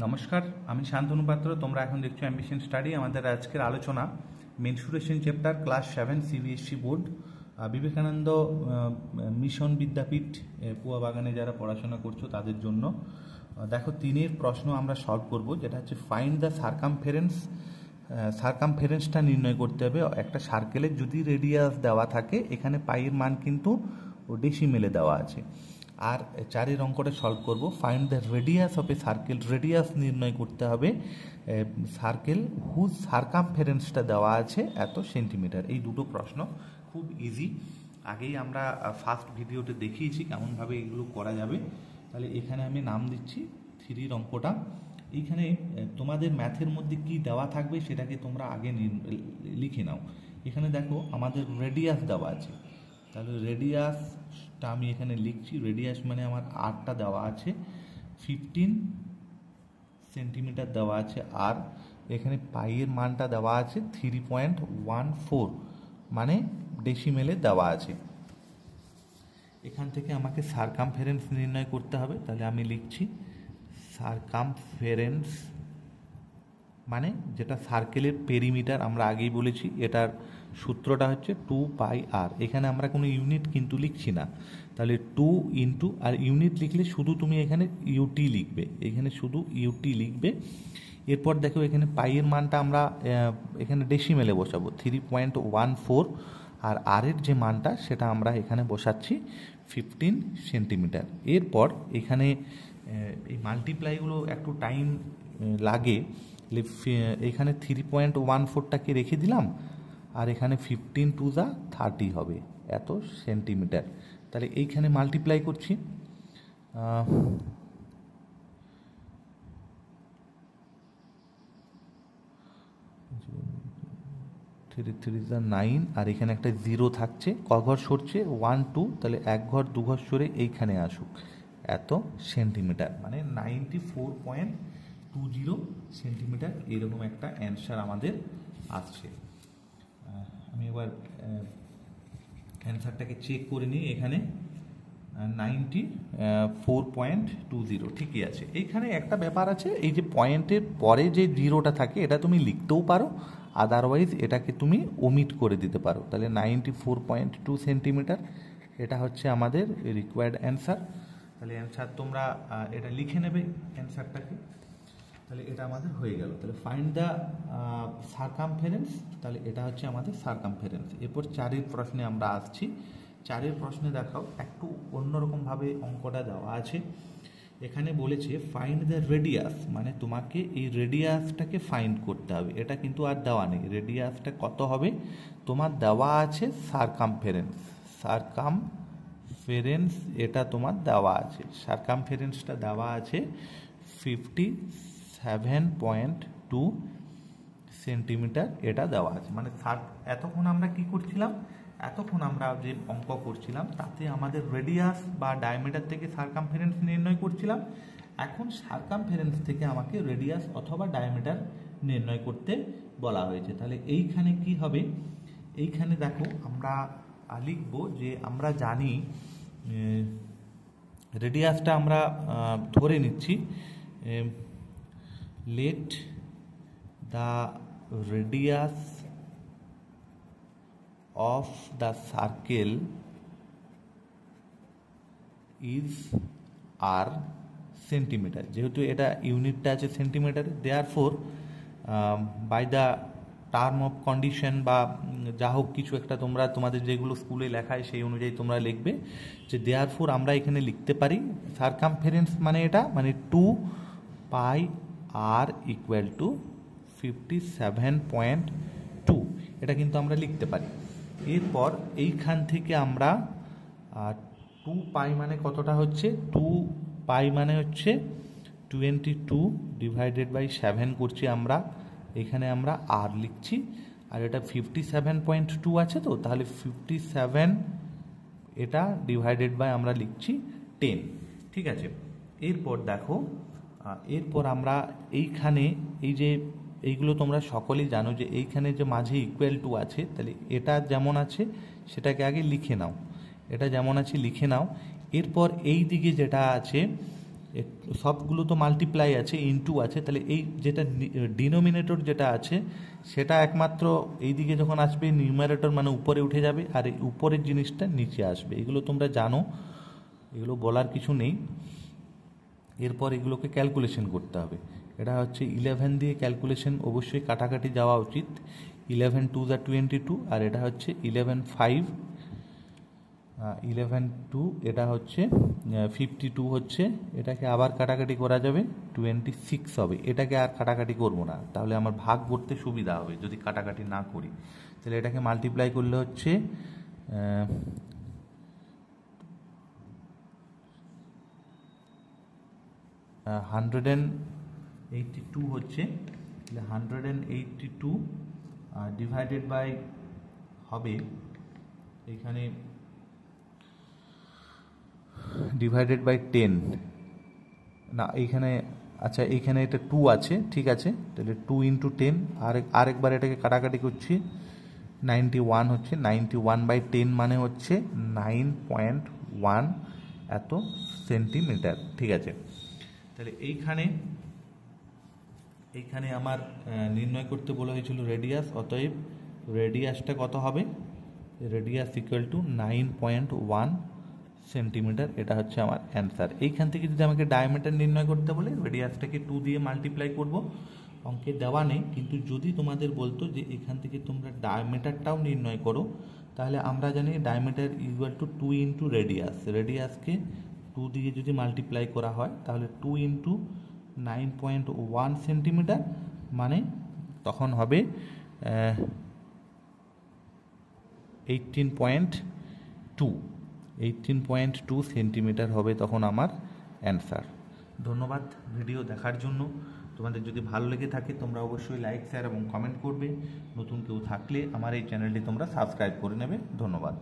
নমস্কার, আমি শান্তনু পাত্র। তোমরা এখন দেখছো অ্যাম্বিশন স্টাডি। আমাদের আজকের আলোচনা mensuration chapter, class 7 CBSE board, Vivekananda Mission Vidyapith পুয়াবাগানে যারা পড়াশোনা করছো তাদের জন্য। দেখো, 3 প্রশ্ন আমরা সলভ করব, যেটা হচ্ছে ফাইন্ড দ্য সারকামফারেন্স। সারকামফারেন্সটা নির্ণয় করতে হবে একটা সার্কেলের। যদি রেডিয়াস দেওয়া থাকে, এখানে পাইয়ের মান কিন্তু ডেসিমেলে দেওয়া আছে। আর 4 অঙ্কটা সলভ করব, find the radius of A circle. Radius নির্ণয় করতে হবে সার্কেল হুজ সারকামফারেন্সটা দেওয়া আছে এত সেন্টিমিটার। এই দুটো প্রশ্ন খুব ইজি, আগেই আমরা ফার্স্ট ভিডিওতে দেখিয়েছি কেমনভাবে এগুলো করা যাবে। তাহলে এখানে আমি নাম দিচ্ছি 3 অঙ্কটা। এইখানে তোমাদের ম্যাথের মধ্যে কি দেওয়া থাকবে সেটাকে তোমরা আগে লিখে নাও। এখানে দেখো আমাদের রেডিয়াস দেওয়া আছে, তাহলে রেডিয়াসটা আমি এখানে লিখছি। রেডিয়াস মানে আমার আরটা দেওয়া আছে, 15 সেন্টিমিটার দেওয়া আছে। আর এখানে পাইয়ের মানটা দেওয়া আছে 3.14, মানে ডেসিমেলে দেওয়া আছে। এখান থেকে আমাকে সারকামফারেন্স নির্ণয় করতে হবে। তাহলে আমি লিখছি সারকামফারেন্স মানে যেটা সার্কেলের পেরিমিটার, আমরা আগেই বলেছি এটার সূত্রটা হচ্ছে 2πr। এখানে আমরা কোনো ইউনিট কিন্তু লিখছি না, তাহলে 2 ইন্টু, আর ইউনিট লিখলে শুধু তুমি এখানে ইউটি লিখবে, এখানে শুধু ইউটি লিখবে। এরপর দেখো এখানে পাইয়ের মানটা আমরা এখানে ডেসিমেলে বসাবো 3.14, আর আর এর যে মানটা সেটা আমরা এখানে বসাচ্ছি 15 সেন্টিমিটার। এরপর এখানে এই মাল্টিপ্লাইগুলো একটু টাইম লাগে। এখানে 3.14টাকে রেখে দিলাম, আর এখানে 15 টু দা 30 হবে এত সেন্টিমিটার। তাহলে এইখানে মাল্টিপ্লাই করছি, 3 আর এখানে একটা 0 থাকছে, ক ঘর সরছে 1 2, তাহলে 1 ঘর 2 ঘর সরে এইখানে আসুক এত সেন্টিমিটার, মানে 94.20 সেন্টিমিটার। এরকম একটা অ্যান্সার আমাদের আসছে। আমি এবার অ্যান্সারটাকে চেক করে নিই। এখানে 94.20 ঠিকই আছে। এইখানে একটা ব্যাপার আছে, এই যে পয়েন্টের পরে যে 0টা থাকে এটা তুমি লিখতেও পারো, আদারওয়াইজ এটাকে তুমি ওমিট করে দিতে পারো। তাহলে 94.2 সেন্টিমিটার এটা হচ্ছে আমাদের রিকোয়ার্ড অ্যান্সার। তাহলে অ্যান্সার তোমরা এটা লিখে নেবে অ্যান্সারটাকে। তাহলে এটা আমাদের হয়ে গেল। তাহলে ফাইন্ড দ্য সারকামফারেন্স, তাহলে এটা হচ্ছে আমাদের সারকামফারেন্স। এরপর 4 প্রশ্নে আমরা আসছি। 4 প্রশ্নে দেখাও একটু অন্যরকমভাবে অঙ্কটা দেওয়া আছে। এখানে বলেছে ফাইন্ড দ্য রেডিয়াস, মানে তোমাকে এই রেডিয়াসটাকে ফাইন্ড করতে হবে। এটা কিন্তু আর দেওয়া নেই, রেডিয়াসটা কত হবে তোমার দেওয়া আছে সারকামফারেন্স। সারকামফারেন্স এটা তোমার দেওয়া আছে, সারকামফারেন্সটা দেওয়া আছে 57.2 সেন্টিমিটার এটা দেওয়া আছে। মানে এতক্ষণ আমরা কি করছিলাম, এতক্ষণ আমরা যে অঙ্ক করছিলাম তাতে আমাদের রেডিয়াস বা ডায়ামিটার থেকে সারকামফারেন্স নির্ণয় করছিলাম। এখন সারকামফারেন্স থেকে আমাকে রেডিয়াস অথবা ডায়ামিটার নির্ণয় করতে বলা হয়েছে। তাহলে এইখানে কি হবে, এইখানে দেখো আমরা লিখব যে আমরা জানি রেডিয়াসটা আমরা ধরে নিচ্ছি, let the radius of the circle is r centimetre. যেহেতু এটা ইউনিটটা আছে centimetre, therefore by the term of condition বা যা হোক কিছু একটা তোমরা তোমাদের যেগুলো স্কুলে লেখায় সেই অনুযায়ী তোমরা লিখবে যে দেয়ারফোর আমরা এখানে লিখতে পারি সারকামফারেন্স মানে এটা মানে 2πr ইকুয়াল টু 57.2, এটা কিন্তু আমরা লিখতে পারি। এরপর এইখান থেকে আমরা 2π মানে কতটা হচ্ছে, 2π মানে হচ্ছে 22 ডিভাইডেড বাই 7 করছি আমরা, এখানে আমরা আর লিখছি। আর এটা 57.2 আছে, তো তাহলে 57 এটা ডিভাইডেড বাই আমরা লিখছি 10, ঠিক আছে। এরপর দেখো, এরপর আমরা এইখানে এই যে এইগুলো তোমরা সকলেই জানো যে এইখানে যে মাঝে ইকুয়াল টু আছে, তাহলে এটা যেমন আছে সেটাকে আগে লিখে নাও, এটা যেমন আছে লিখে নাও। এরপর এই দিকে যেটা আছে সবগুলো তো মাল্টিপ্লাই আছে, ইনটু আছে, তাহলে এই যেটা ডিনোমিনেটর যেটা আছে সেটা একমাত্র এই দিকে যখন আসবে নিউমারেটর মানে উপরে উঠে যাবে, আর এই উপরের জিনিসটা নিচে আসবে। এগুলো তোমরা জানো, এগুলো বলার কিছু নেই। এরপর এগুলোকে ক্যালকুলেশন করতে হবে। এটা হচ্ছে 11 দিয়ে ক্যালকুলেশন অবশ্যই কাটাকাটি যাওয়া উচিত। 11 2 = 22, আর এটা হচ্ছে 11 5 11 2, এটা হচ্ছে 52 হচ্ছে। এটাকে আবার কাটাকাটি করা যাবে, 26 হবে। এটাকে আর কাটাকাটি করব না, তাহলে আমার ভাগ করতে সুবিধা হবে যদি কাটাকাটি না করি। তাহলে এটাকে মাল্টিপ্লাই করলে হচ্ছে 182 হচ্ছে। 182 ডিভাইডেড বাই হবে এখানে ডিভাইডেড বাই 10 না, এইখানে আচ্ছা এইখানে এটা 2 আছে, ঠিক আছে। তাহলে 2 × 10, আরেকবার এটাকে কাটাকাটি করছি, 91 হচ্ছে। 91/10 মানে হচ্ছে 9.1 এত সেন্টিমিটার, ঠিক আছে। তাহলে এইখানে আমার নির্ণয় করতে বলা হয়েছিল রেডিয়াস, অতএব রেডিয়াসটা কত হবে? Radius equal to 9.1 centimetre. এটা হচ্ছে আমার অ্যান্সার। এইখান থেকে যদি আমাকে ডায়ামিটার নির্ণয় করতে বলে রেডিয়াসটাকে 2 দিয়ে মাল্টিপ্লাই করব। অঙ্কে দেওয়া নেই, কিন্তু যদি তোমাদের বলতো যে এখান থেকে তোমরা ডায়ামিটারটাও নির্ণয় করো, তাহলে আমরা জানি ডায়ামিটার ইকুয়াল টু 2 × রেডিয়াস। রেডিয়াসকে 2 দিয়ে যদি মাল্টিপ্লাই করা হয় তাহলে 2 × 9.1 সেন্টিমিটার, মানে তখন হবে 18.2 সেন্টিমিটার হবে তখন আমার অ্যান্সার। ধন্যবাদ ভিডিও দেখার জন্য। তোমাদের যদি ভালো লেগে থাকে তোমরা অবশ্যই লাইক, শেয়ার এবং কমেন্ট করবে। নতুন কেউ থাকলে আমার এই চ্যানেলটি তোমরা সাবস্ক্রাইব করে নেবে। ধন্যবাদ।